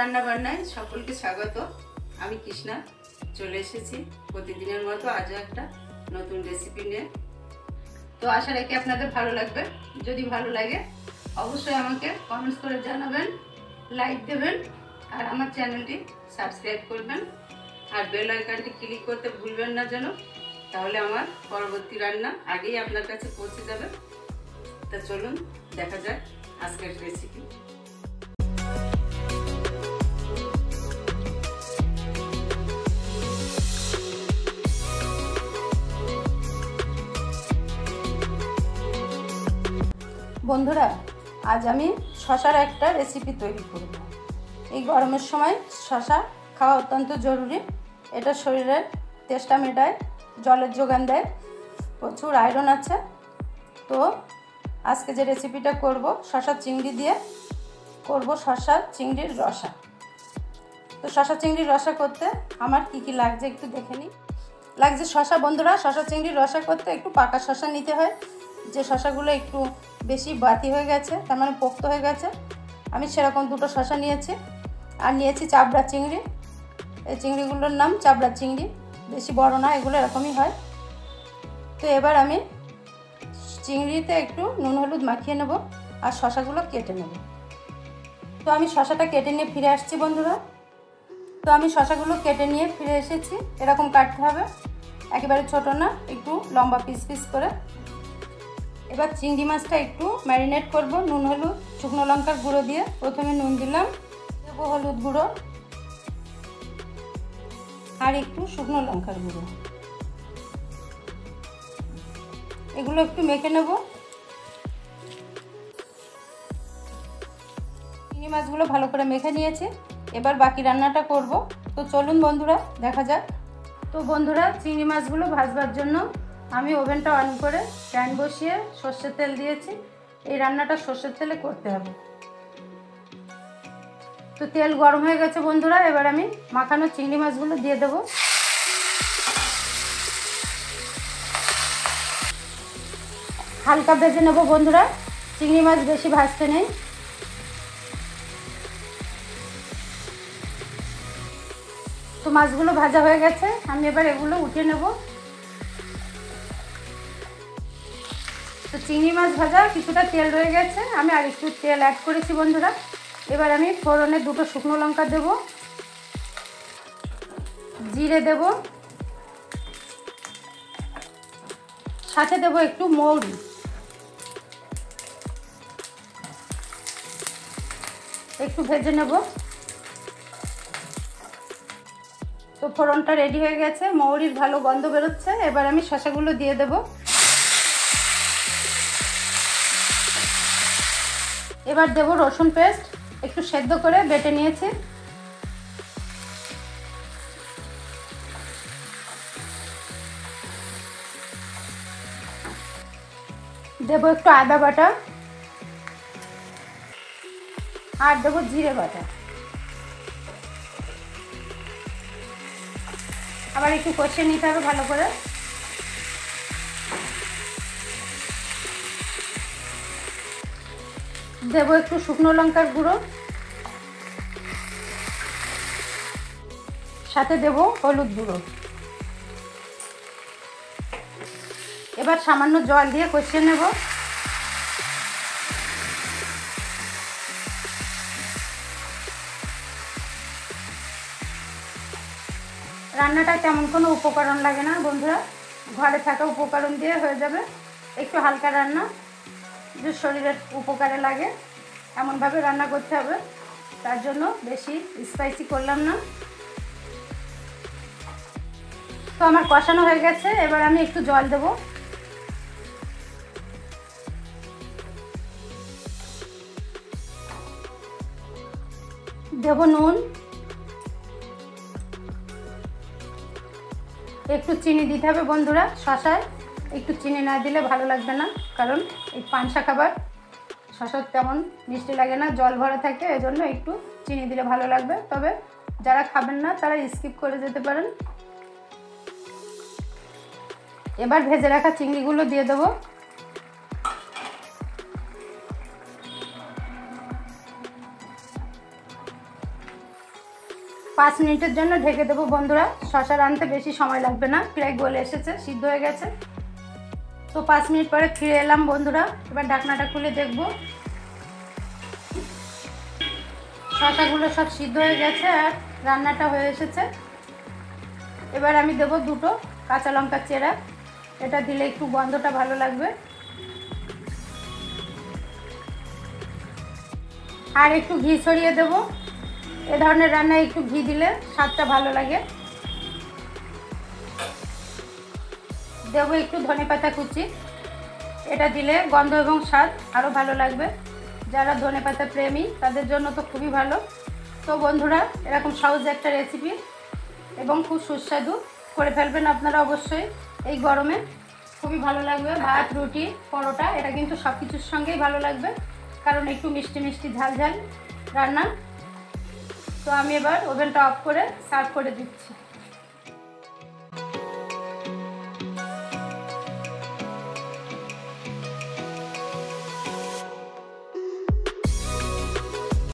রান্না বান্নায় সকলকে স্বাগত। আমি কৃষ্ণা চলে এসেছি প্রতিদিনের মতো আজও একটা নতুন রেসিপি নিয়ে। তো আশা রাখি আপনাদের ভালো লাগবে। যদি ভালো লাগে অবশ্যই আমাকে কমেন্টস করে জানাবেন, লাইক দেবেন আর আমার চ্যানেলটি সাবস্ক্রাইব করবেন আর বেল আইকনটি ক্লিক করতে ভুলবেন না যেন, তাহলে আমার পরবর্তী রান্না আগেই আপনার কাছে পৌঁছে যাবে। তা চলুন দেখা যাক আজকের রেসিপি। বন্ধুরা, আজ আমি শশার একটা রেসিপি তৈরি করব। এই গরমের সময় শশা খাওয়া অত্যন্ত জরুরি। এটা শরীরের তেষ্টা মেটায়, জলের যোগান দেয়, প্রচুর আয়রন আছে। তো আজকে যে রেসিপিটা করব শশা চিংড়ি দিয়ে করব, শশা চিংড়ির রসা। তো শশা চিংড়ির রসা করতে আমার কি কি লাগছে একটু দেখে নিই। লাগছে শশা। বন্ধুরা, শশা চিংড়ির রসা করতে একটু পাকা শশা নিতে হয়। যে শশাগুলো একটু বেশি বাতি হয়ে গেছে, তার মানে পোক্ত হয়ে গেছে, আমি সেরকম দুটো শশা নিয়েছি। আর নিয়েছি চাবড়া চিংড়ি। এই চিংড়িগুলোর নাম চাবড়া চিংড়ি, বেশি বড় না, এগুলো এরকমই হয়। তো এবার আমি চিংড়িতে একটু নুন হলুদ মাখিয়ে নেব আর শশাগুলো কেটে নেব। তো আমি শশাটা কেটে নিয়ে ফিরে আসছি বন্ধুরা। তো আমি শশাগুলো কেটে নিয়ে ফিরে এসেছি। এরকম কাটতে হবে, একেবারে ছোট না, একটু লম্বা পিস পিস করে। এবার চিংড়ি মাছটা একটু ম্যারিনেট করব নুন হলুদ শুকনো লঙ্কার গুঁড়ো দিয়ে। প্রথমে নুন দিলাম, দেবো হলুদ গুঁড়ো আর একটু শুকনো লঙ্কার গুঁড়ো। এগুলো একটু মেখে নেব। চিংড়ি মাছগুলো ভালো করে মেখে নিয়েছি, এবার বাকি রান্নাটা করব। তো চলুন বন্ধুরা দেখা যাক। তো বন্ধুরা, চিংড়ি মাছগুলো ভাজবার জন্য আমি ওভেনটা অন করে প্যান বসিয়ে সর্ষের তেল দিয়েছি। এই রান্নাটা সর্ষের তেলে করতে হবে। তো তেল গরম হয়ে গেছে বন্ধুরা, এবার আমি মাখানো চিংড়ি মাছগুলো দিয়ে দেব। হালকা ভেজে নেব বন্ধুরা, চিংড়ি মাছ বেশি ভাজতে নেই। তো মাছগুলো ভাজা হয়ে গেছে, আমি এবার এগুলো উঠিয়ে নেব। তো চিংড়ি মাছ ভাজা কিছুটা তেল রয়ে গেছে, আমি আর একটু তেল অ্যাড করেছি বন্ধুরা। এবার আমি ফোড়নে দুটো শুকনো লঙ্কা দেব, জিরে দেব, সাথে দেব একটু মৌরি। একটু ভেজে নেব। তো ফোড়নটা রেডি হয়ে গেছে, মৌরির ভালো গন্ধ বেরোচ্ছে। এবার আমি শসাগুলো দিয়ে দেব। এবার দেব রসুন পেস্ট, একটু সেদ্ধ করে বেটে নিয়েছি। দেব একটু আদা বাটা আর দেব জিরে বাটা। আবার একটু কষিয়ে নিতে হবে ভালো করে। দেব একটু শুকনো লঙ্কার গুঁড়ো, সাথে দেব হলুদ গুঁড়ো। এবার সামান্য জল দিয়ে কষিয়ে নেব। রান্নাটা তেমন কোনো উপকরণ লাগে না বন্ধুরা, ঘরে থাকা উপকরণ দিয়ে হয়ে যাবে। একটু হালকা রান্না, যে শরীরের উপকারে লাগে এমনভাবে রান্না করতে হবে, তার জন্য বেশি স্পাইসি করলাম না। তো আমার কষানো হয়ে গেছে, এবার আমি একটু জল দেব। দেব নুন, একটু চিনি দিতে হবে বন্ধুরা। শশায় একটু চিনি না দিলে ভালো লাগবে না, কারণ এই পানসা খাবার শশার তেমন মিষ্টি লাগে না, জল ভরা থাকে, এজন্য একটু চিনি দিলে ভালো লাগবে। তবে যারা খাবেন না তারা স্কিপ করে যেতে পারেন। এবার ভেজে রাখা চিংড়িগুলো দিয়ে দেবো। 5 মিনিটের জন্য ঢেকে দেবো বন্ধুরা। শসা রাঁধতে বেশি সময় লাগবে না, প্রায় গলে এসেছে, সিদ্ধ হয়ে গেছে। তো 5 মিনিট পরে ফিরে এলাম বন্ধুরা। এবার ঢাকনাটা খুলে দেখব শসাগুলো সব সিদ্ধ হয়ে গেছে আর রান্নাটা হয়ে এসেছে। এবার আমি দেবো 2টো কাঁচা লঙ্কা চেরা, এটা দিলে একটু গন্ধটা ভালো লাগবে। আর একটু ঘি ছড়িয়ে দেবো, এ ধরনের রান্নায় একটু ঘি দিলে স্বাদটা ভালো লাগে। দেবো একটু ধনেপাতা কুচি, এটা দিলে গন্ধ এবং স্বাদ আরও ভালো লাগবে। যারা ধনেপাতা প্রেমী তাদের জন্য তো খুবই ভালো। তো বন্ধুরা, এরকম সহজ একটা রেসিপি এবং খুব সুস্বাদু করে ফেলবেন আপনারা অবশ্যই। এই গরমে খুবই ভালো লাগবে, ভাত, রুটি, পরোটা, এটা কিন্তু সব কিছুর সঙ্গেই ভালো লাগবে, কারণ একটু মিষ্টি মিষ্টি ঝাল ঝাল রান্না। তো আমি এবার ওভেনটা অফ করে সার্ভ করে দিচ্ছি।